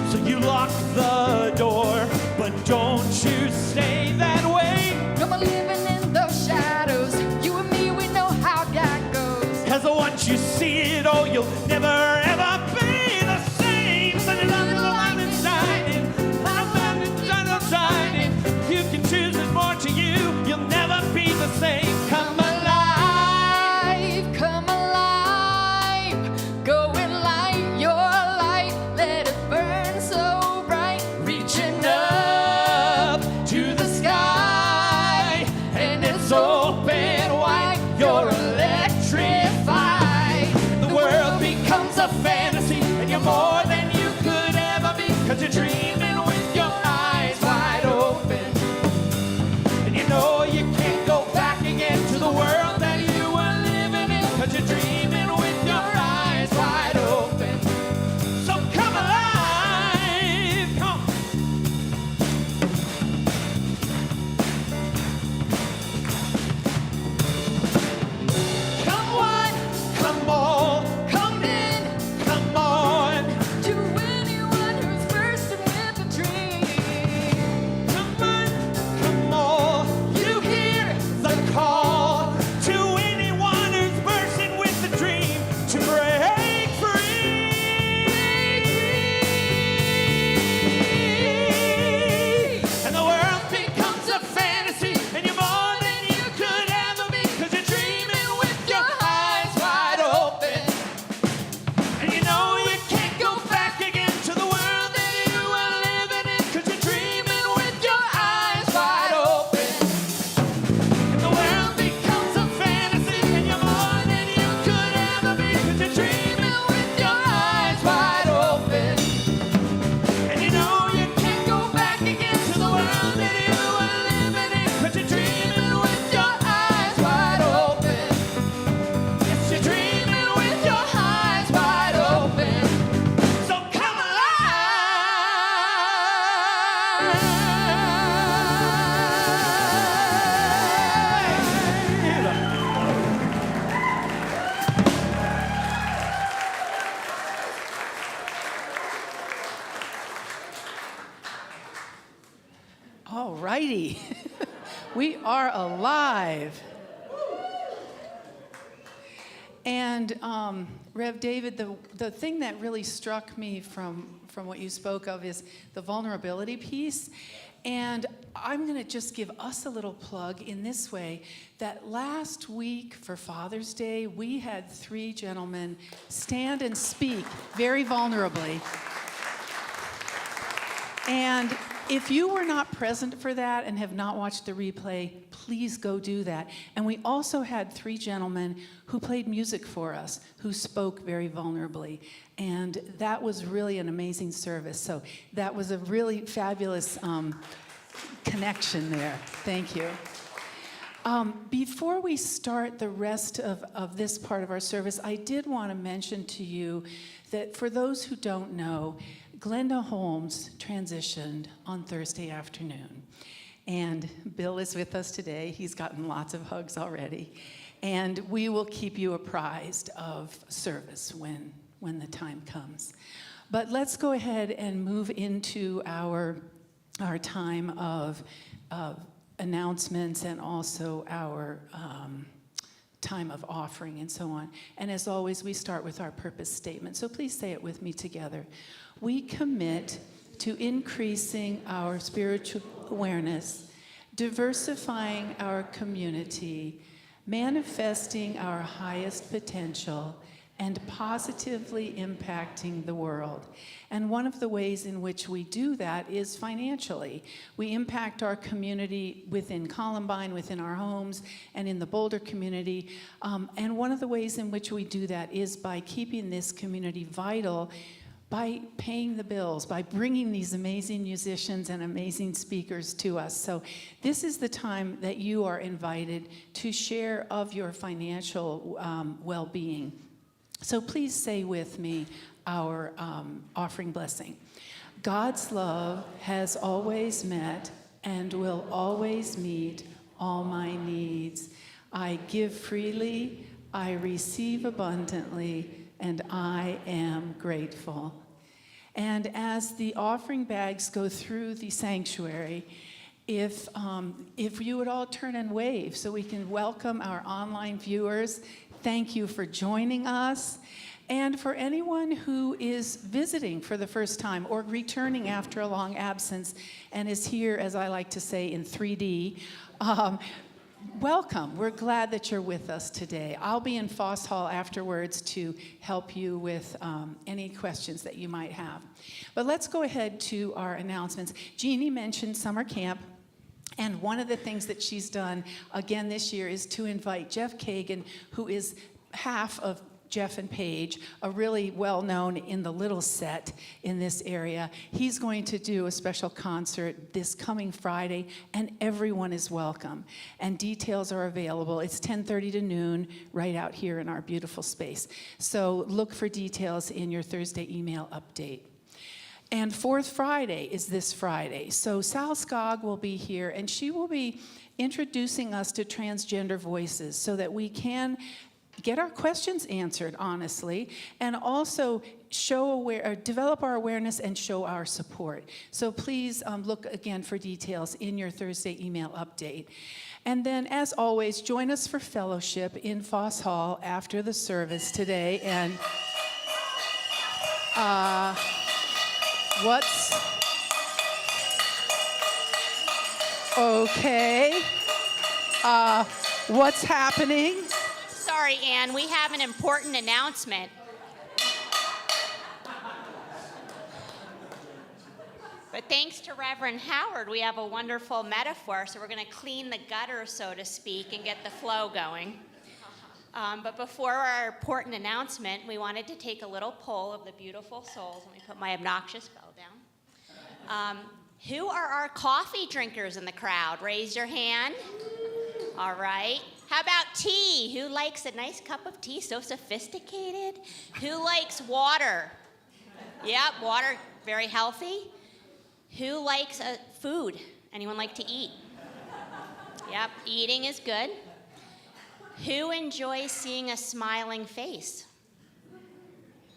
so you lock the door. But don't you stay that way. No more living in those shadows. You and me, we know how that goes. 'Cause once you see it all, you'll never ever be the same. So the light is shining, shining. You can choose what's more to you. You'll never be the same. Come alive, Come alive, go and light your light. We are alive. And Rev David, the thing that really struck me from what you spoke of is the vulnerability piece. And I'm going to just give us a little plug in this way, that last week for Father's Day, we had 3 gentlemen stand and speak very vulnerably. And if you were not present for that and have not watched the replay, please go do that. And we also had 3 gentlemen who played music for us, who spoke very vulnerably. And that was really an amazing service. So that was a really fabulous connection there. Thank you. Before we start the rest of this part of our service, I did want to mention to you that for those who don't know, Glenda Holmes transitioned on Thursday afternoon. And Bill is with us today. He's gotten lots of hugs already. And we will keep you apprised of service when the time comes. But let's go ahead and move into our time of announcements and also our time of offering and so on. And as always, we start with our purpose statement. So please say it with me together. We commit to increasing our spiritual awareness, diversifying our community, manifesting our highest potential, and positively impacting the world. And one of the ways in which we do that is financially. We impact our community within Columbine, within our homes, and in the Boulder community. And one of the ways in which we do that is by keeping this community vital, by paying the bills, by bringing these amazing musicians and amazing speakers to us. So this is the time that you are invited to share of your financial well-being. So please say with me our offering blessing. God's love has always met and will always meet all my needs. I give freely, I receive abundantly, and I am grateful. And as the offering bags go through the sanctuary, if you would all turn and wave so we can welcome our online viewers. Thank you for joining us. And for anyone who is visiting for the first time or returning after a long absence and is here, as I like to say, in 3D, welcome. We're glad that you're with us today. I'll be in Foss Hall afterwards to help you with any questions that you might have. But let's go ahead to our announcements. Jeannie mentioned summer camp. And one of the things that she's done again this year is to invite Jeff Kagan, who is half of Jeff and Paige, a really well-known in the little set in this area. He's going to do a special concert this coming Friday, and everyone is welcome. And details are available. It's 10:30 to noon right out here in our beautiful space. So look for details in your Thursday email update. And Fourth Friday is this Friday. So Sal Skog will be here, and she will be introducing us to transgender voices so that we can get our questions answered honestly, and also develop our awareness and show our support. So please look again for details in your Thursday email update. And then, as always, join us for fellowship in Foss Hall after the service today. And what's happening? Sorry, Ann, we have an important announcement. But thanks to Reverend Howard, we have a wonderful metaphor, so we're going to clean the gutter, so to speak, and get the flow going. But before our important announcement, we wanted to take a little poll of the beautiful souls. Let me put my obnoxious bell down. Who are our coffee drinkers in the crowd? Raise your hand. All right. How about tea? Who likes a nice cup of tea? So sophisticated. Who likes water? Yep, water, very healthy. Who likes food? Anyone like to eat? Yep, eating is good. Who enjoys seeing a smiling face?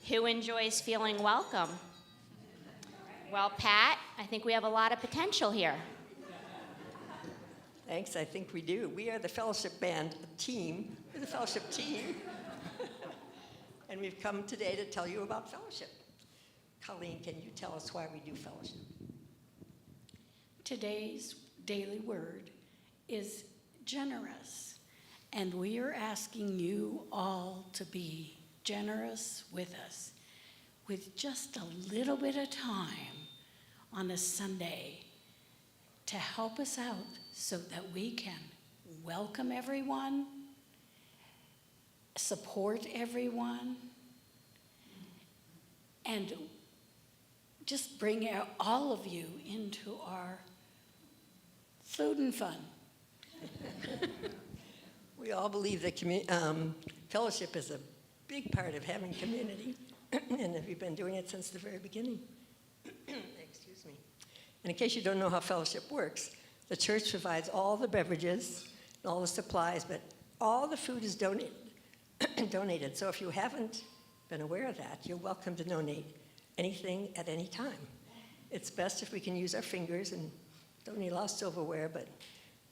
Who enjoys feeling welcome? Well, Pat, I think we have a lot of potential here. Thanks, I think we do. We are the fellowship band team. We're the fellowship team. And we've come today to tell you about fellowship. Colleen, can you tell us why we do fellowship? Today's daily word is generous, and we are asking you all to be generous with us with just a little bit of time on a Sunday to help us out so that we can welcome everyone, support everyone, and just bring all of you into our food and fun. We all believe that fellowship is a big part of having community, and we've been doing it since the very beginning. Excuse me. And in case you don't know how fellowship works, the church provides all the beverages and all the supplies, but all the food is donated. So if you haven't been aware of that, you're welcome to donate anything at any time. It's best if we can use our fingers and don't need a lot of silverware, but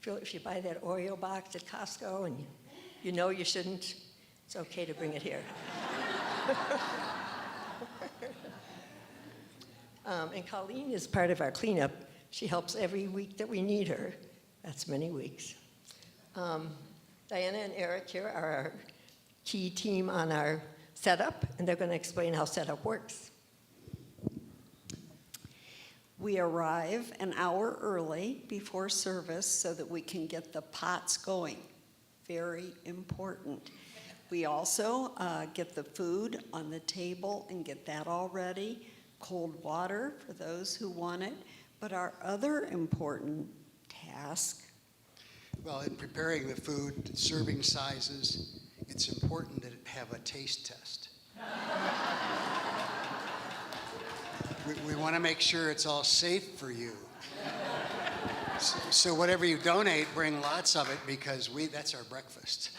if you buy that Oreo box at Costco and you know you shouldn't, it's okay to bring it here. And Colleen is part of our cleanup. She helps every week that we need her. That's many weeks. Diana and Eric here are our key team on our setup, and they're going to explain how setup works. We arrive an hour early before service so that we can get the pots going. Very important. We also get the food on the table and get that all ready. Cold water for those who want it. But our other important task. Well, in preparing the food, serving sizes, it's important that it have a taste test. We want to make sure it's all safe for you. So whatever you donate, bring lots of it because that's our breakfast.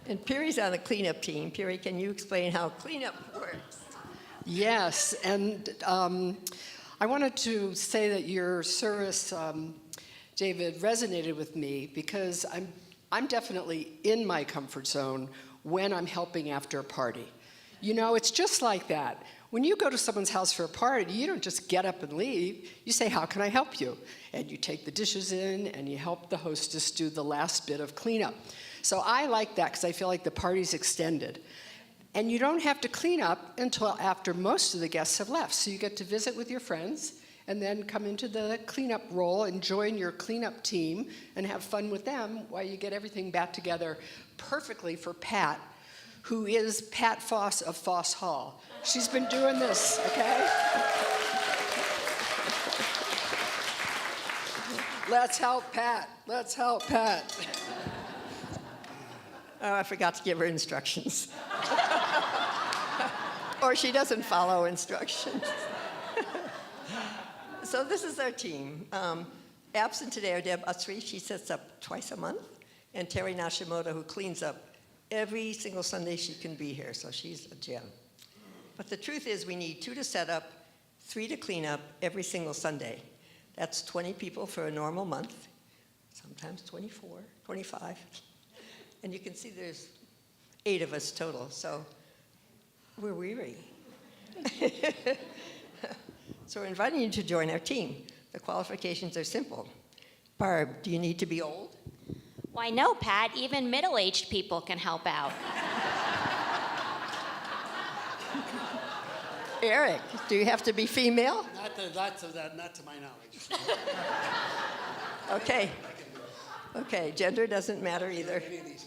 And Piri's on the cleanup team. Piri, can you explain how cleanup works? Yes, and I wanted to say that your service, David, resonated with me because I'm definitely in my comfort zone when I'm helping after a party. You know, it's just like that. When you go to someone's house for a party, you don't just get up and leave. You say, how can I help you? And you take the dishes in and you help the hostess do the last bit of cleanup. So I like that because I feel like the party's extended. And you don't have to clean up until after most of the guests have left. So you get to visit with your friends and then come into the cleanup role and join your cleanup team and have fun with them while you get everything back together perfectly for Pat, who is Pat Foss of Foss Hall. She's been doing this, okay? Let's help Pat. Let's help Pat. Oh, I forgot to give her instructions. Or she doesn't follow instructions. So this is our team. Absent today are Deb Utsry. She sets up twice a month. And Terry Nashimoto, who cleans up every single Sunday she can be here. So she's a gem. But the truth is we need 2 to set up, 3 to clean up every single Sunday. That's 20 people for a normal month, sometimes 24, 25. And you can see there's 8 of us total, so we're weary. So we're inviting you to join our team. The qualifications are simple. Barb, do you need to be old? Why, no, Pat. Even middle-aged people can help out. Eric, do you have to be female? Not to my knowledge. Okay. Okay, gender doesn't matter either. Any of these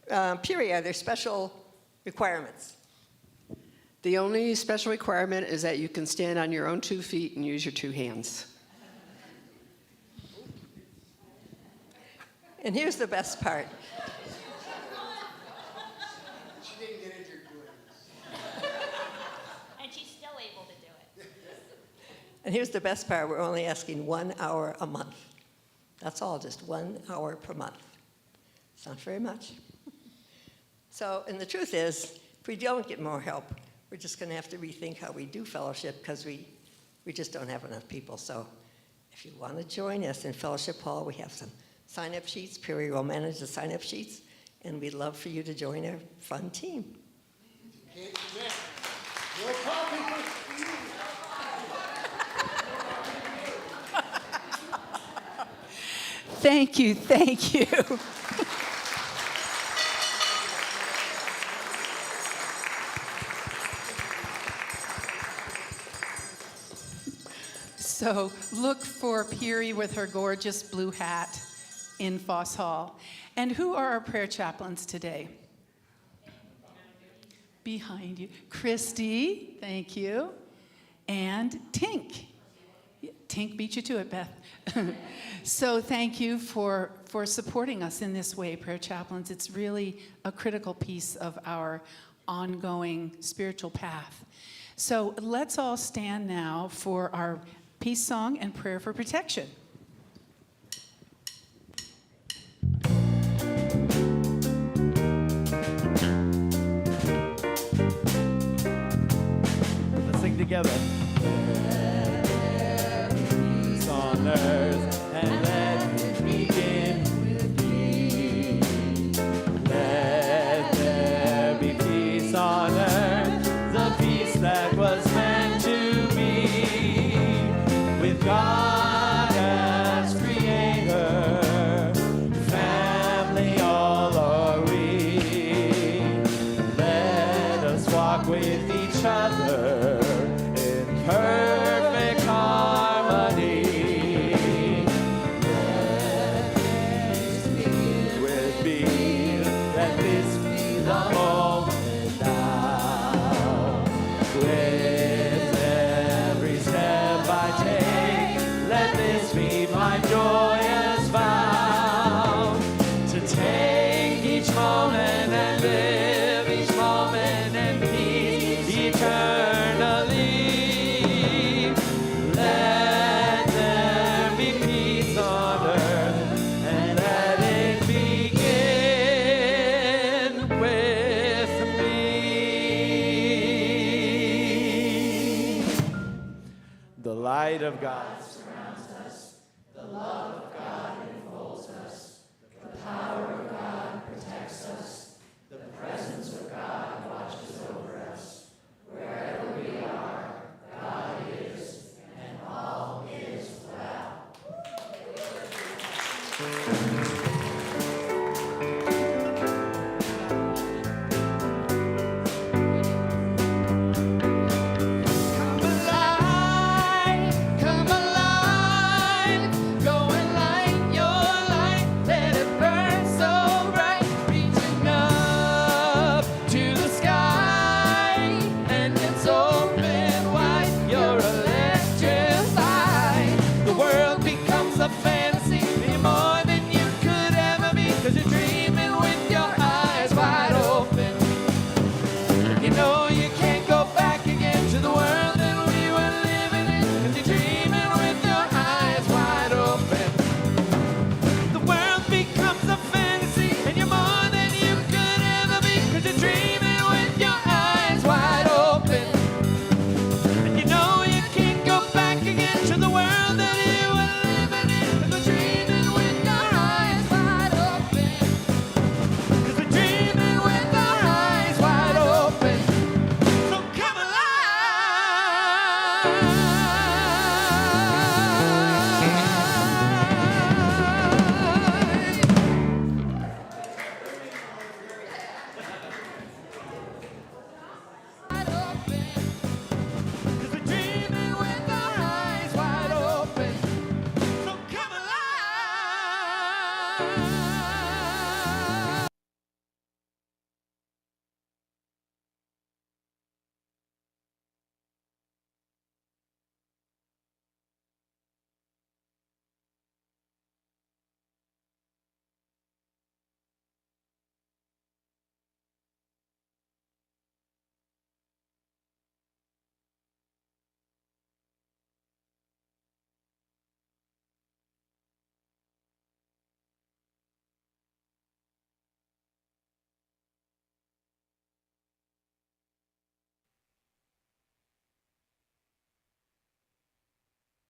guys. Piri, are there special requirements? The only special requirement is that you can stand on your own 2 feet and use your 2 hands. And here's the best part. She didn't get injured doing this. And she's still able to do it. And here's the best part. We're only asking 1 hour a month. That's all, just 1 hour per month. It's not very much. So, and the truth is, if we don't get more help, we're just going to have to rethink how we do fellowship because we We just don't have enough people. So if you want to join us in Fellowship Hall, we have some sign-up sheets. Perry will manage the sign-up sheets, and we'd love for you to join our fun team. Thank you, thank you. So look for Peary with her gorgeous blue hat in Foss Hall. And who are our prayer chaplains today? Behind you. Christy, thank you. And Tink. Tink beat you to it, Beth. So thank you for supporting us in this way, prayer chaplains. It's really a critical piece of our ongoing spiritual path. So let's all stand now for our peace song and prayer for protection. Let's sing together. Peace on earth, and let it begin with me. Let there be peace on earth, the peace that was meant to be with God as creator. Family, all are we. Let us walk with each other in perfect harmony. Let this begin with me. Let this be the moment now. With every step I take, let this be my joyous vow. To take each moment and live each moment in peace eternally. Let there be peace on earth, and let it begin with me. The light of God surrounds us. The love of God enfolds us. The power of God protects us. The presence of God watches over us. Wherever we are, God is, and all is well.